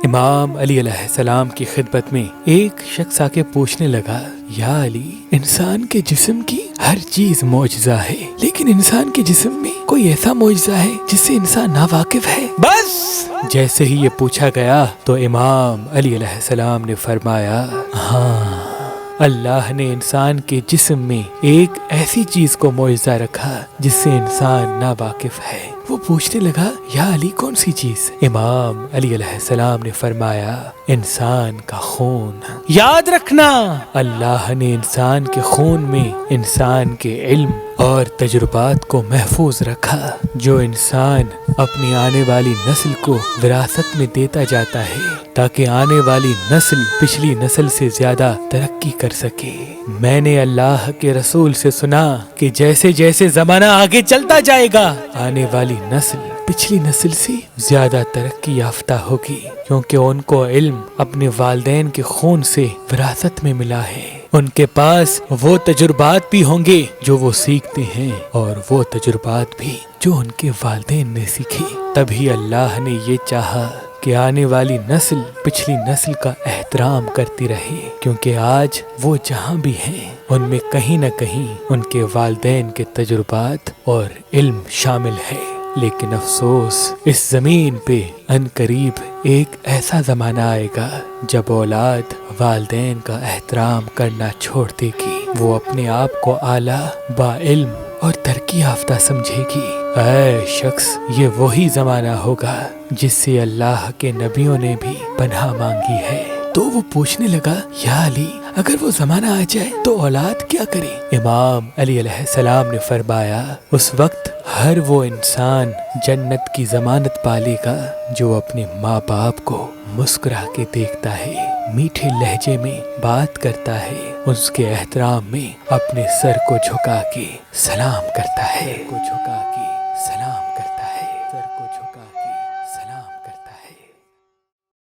امام علی علیہ السلام کی خدمت میں ایک شخص آ کے پوچھنے لگا، یا علی، انسان کے جسم کی ہر چیز معجزہ ہے، لیکن انسان کے جسم میں کوئی ایسا معجزہ ہے جس سے انسان ناواقف ہے؟ بس جیسے ہی یہ پوچھا گیا تو امام علی علیہ السلام نے فرمایا، ہاں، اللہ نے انسان کے جسم میں ایک ایسی چیز کو معجزہ رکھا جس سے انسان ناواقف ہے۔ وہ پوچھنے لگا، یا علی، کون سی چیز؟ امام علی علیہ السلام نے فرمایا، انسان کا خون۔ یاد رکھنا، اللہ نے انسان کے خون میں انسان کے علم اور تجربات کو محفوظ رکھا، جو انسان اپنی آنے والی نسل کو وراثت میں دیتا جاتا ہے تاکہ آنے والی نسل پچھلی نسل سے زیادہ ترقی کر سکے۔ میں نے اللہ کے رسول سے سنا کہ جیسے جیسے زمانہ آگے چلتا جائے گا، آنے والی نسل پچھلی نسل سے زیادہ ترقی یافتہ ہوگی، کیونکہ ان کو علم اپنے والدین کے خون سے وراثت میں ملا ہے۔ ان کے پاس وہ تجربات بھی ہوں گے جو وہ سیکھتے ہیں، اور وہ تجربات بھی جو ان کے والدین نے سیکھی۔ تبھی اللہ نے یہ چاہا کہ آنے والی نسل پچھلی نسل کا احترام کرتی رہے، کیونکہ آج وہ جہاں بھی ہیں ان میں کہیں نہ کہیں ان کے والدین کے تجربات اور علم شامل ہے۔ لیکن افسوس، اس زمین پہ عنقریب ایک ایسا زمانہ آئے گا جب اولاد والدین کا احترام کرنا چھوڑ دے گی، وہ اپنے آپ کو اعلیٰ، با علم اور ترقی یافتہ سمجھے گی۔ اے شخص، یہ وہی زمانہ ہوگا جس سے اللہ کے نبیوں نے بھی پناہ مانگی ہے۔ تو وہ پوچھنے لگا، یا علی، اگر وہ زمانہ آ جائے تو اولاد کیا کرے؟ امام علی علیہ السلام نے فرمایا، اس وقت ہر وہ انسان جنت کی ضمانت پالے گا جو اپنے ماں باپ کو مسکرا کے دیکھتا ہے، میٹھے لہجے میں بات کرتا ہے، اس کے احترام میں اپنے سر کو جھکا کے سلام کرتا ہے،